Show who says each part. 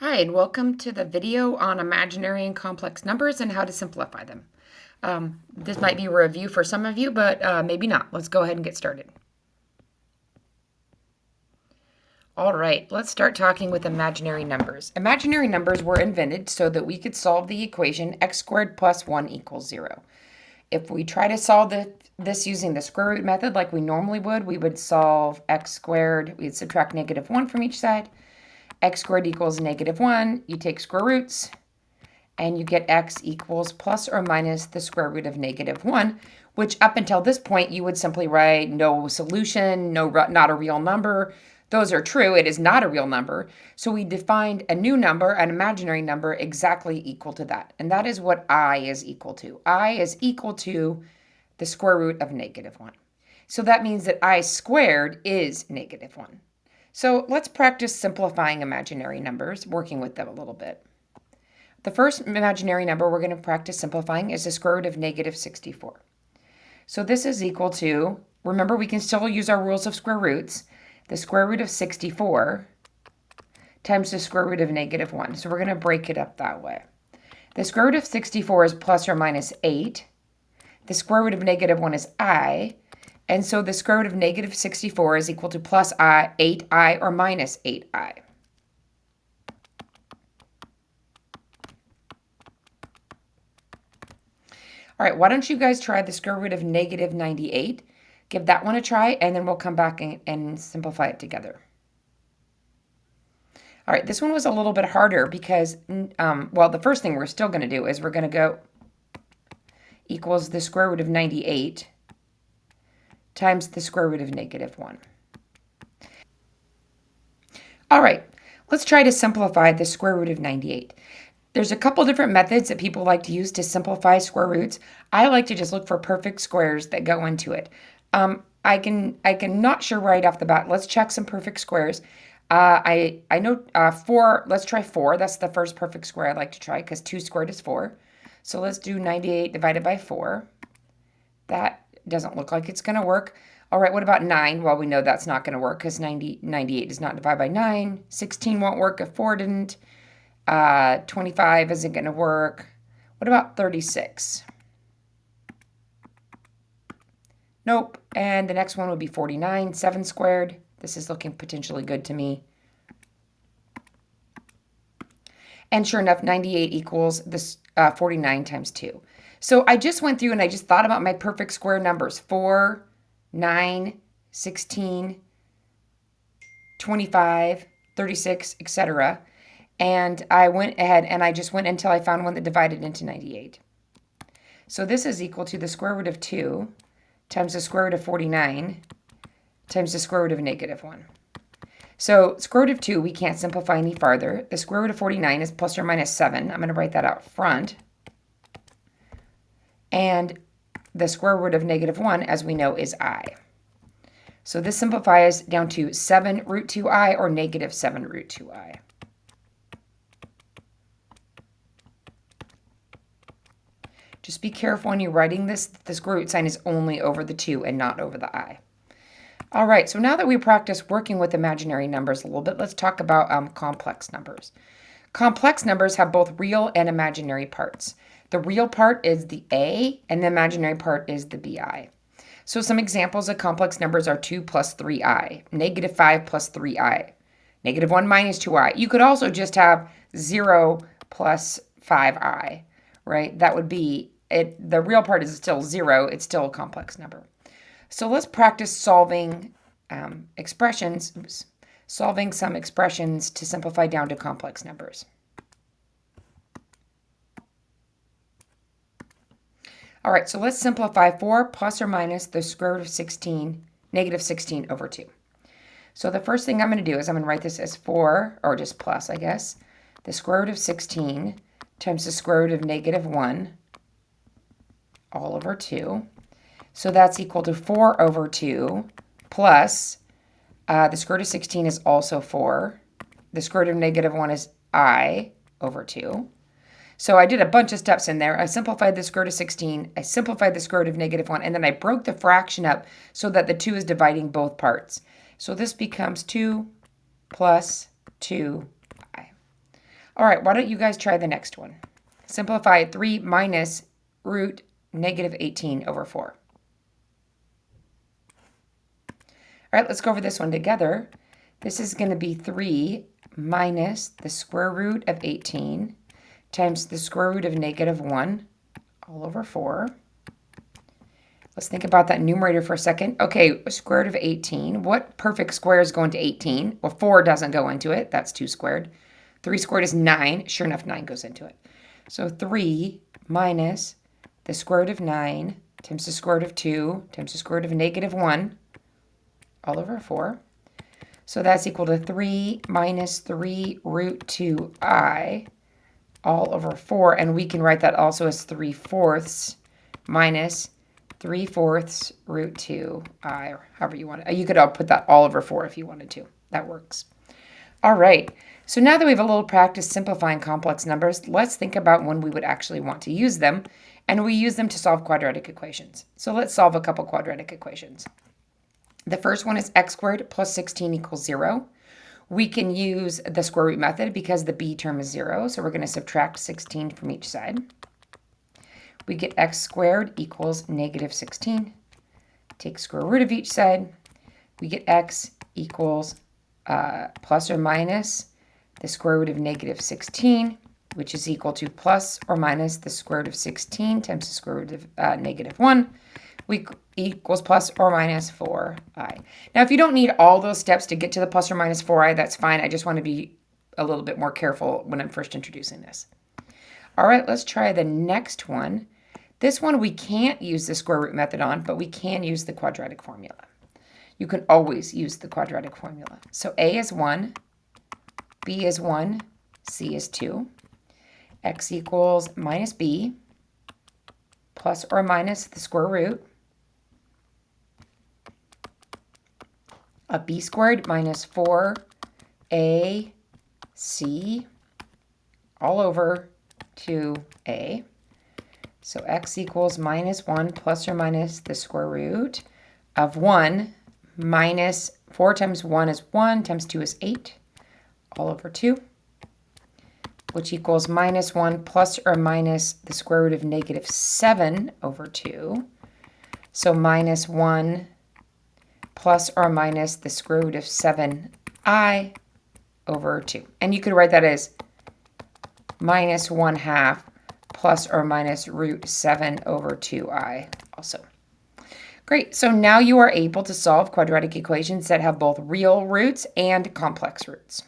Speaker 1: Hi, and welcome to the video on imaginary and complex numbers and how to simplify them. This might be a review for some of you, but maybe not. Let's go ahead and get started. All right, let's start talking with imaginary numbers. Imaginary numbers were invented so that we could solve the equation x squared plus 1 equals 0. If we try to solve this using the square root method like we normally would, we would solve x squared. We'd subtract negative 1 from each side. X squared equals negative 1. You take square roots, and you get x equals plus or minus the square root of negative 1, which up until this point, you would simply write no solution, not a real number. Those are true. It is not a real number. So we defined a new number, an imaginary number, exactly equal to that. And that is what I is equal to. I is equal to the square root of negative 1. So that means that I squared is negative 1. So let's practice simplifying imaginary numbers, working with them a little bit. The first imaginary number we're going to practice simplifying is the square root of negative 64. So this is equal to, remember we can still use our rules of square roots, the square root of 64 times the square root of negative 1. So we're going to break it up that way. The square root of 64 is plus or minus 8. The square root of negative 1 is I. And so the square root of negative 64 is equal to plus 8i or minus 8i. All right, why don't you guys try the square root of negative 98? Give that one a try, and then we'll come back and simplify it together. All right, this one was a little bit harder because, well, the first thing we're still going to do is we're going to go equals the square root of 98 times the square root of negative 1. All right, let's try to simplify the square root of 98. There's a couple different methods that people like to use to simplify square roots. I like to just look for perfect squares that go into it. I can not sure right off the bat. Let's check some perfect squares. I know 4. Let's try 4. That's the first perfect square I like to try because 2 squared is 4. So let's do 98 divided by 4. That doesn't look like it's going to work. All right, what about 9? Well, we know that's not going to work because 98 does not divide by 9. 16 won't work if 4 didn't. 25 isn't going to work. What about 36? Nope. And the next one would be 49. 7 squared. This is looking potentially good to me. And sure enough, 98 equals this 49 times 2. So I just went through and I just thought about my perfect square numbers. 4, 9, 16, 25, 36, etc. And I went ahead and I just went until I found one that divided into 98. So this is equal to the square root of 2 times the square root of 49 times the square root of negative 1. So square root of 2, we can't simplify any farther. The square root of 49 is plus or minus 7. I'm going to write that out front. And the square root of negative 1, as we know, is I. So this simplifies down to 7 root 2i or negative 7 root 2i. Just be careful when you're writing this. The square root sign is only over the 2 and not over the I. All right, so now that we practice working with imaginary numbers a little bit, let's talk about complex numbers. Complex numbers have both real and imaginary parts. The real part is the A, and the imaginary part is the BI. So some examples of complex numbers are 2 plus 3i, negative 5 plus 3i, negative 1 minus 2i. You could also just have 0 plus 5i, right? That would be it. The real part is still 0. It's still a complex number. So let's practice solving solving some expressions to simplify down to complex numbers. All right, so let's simplify 4 plus or minus the square root of 16, negative 16 over 2. So the first thing I'm going to do is I'm going to write this as 4, or just plus, I guess, the square root of 16 times the square root of negative 1 all over 2. So that's equal to 4 over 2 plus the square root of 16 is also 4. The square root of negative 1 is I over 2. So I did a bunch of steps in there. I simplified the square root of 16. I simplified the square root of negative 1. And then I broke the fraction up so that the 2 is dividing both parts. So this becomes 2 plus 2i. All right, why don't you guys try the next one? Simplify 3 minus root negative 18 over 4. All right, let's go over this one together. This is going to be 3 minus the square root of 18 times the square root of negative 1 all over 4. Let's think about that numerator for a second. Okay, square root of 18. What perfect squares go into 18? Well, 4 doesn't go into it. That's 2 squared. 3 squared is 9. Sure enough, 9 goes into it. So 3 minus the square root of 9 times the square root of 2 times the square root of negative 1 all over 4. So that's equal to 3 minus 3 root 2I all over 4. And we can write that also as 3/4 minus 3/4 root 2I, or however you want it. You could put that all over 4 if you wanted to. That works. All right. So now that we have a little practice simplifying complex numbers, let's think about when we would actually want to use them. And we use them to solve quadratic equations. So let's solve a couple quadratic equations. The first one is x squared plus 16 equals 0. We can use the square root method because the b term is 0. So we're going to subtract 16 from each side. We get x squared equals negative 16. Take square root of each side. We get x equals plus or minus the square root of negative 16, which is equal to plus or minus the square root of 16 times the square root of negative 1, which equals plus or minus 4i. Now, if you don't need all those steps to get to the plus or minus 4i, that's fine. I just want to be a little bit more careful when I'm first introducing this. All right, let's try the next one. This one we can't use the square root method on, but we can use the quadratic formula. You can always use the quadratic formula. So a is 1, b is 1, c is 2. X equals minus b plus or minus the square root of b squared minus 4ac all over 2a. So x equals minus 1 plus or minus the square root of 1 minus 4 times 1 is 1 times 2 is 8 all over 2, which equals minus 1 plus or minus the square root of negative 7 over 2. So minus 1 plus or minus the square root of 7i over 2. And you could write that as minus 1/2 plus or minus root 7 over 2i also. Great, so now you are able to solve quadratic equations that have both real roots and complex roots.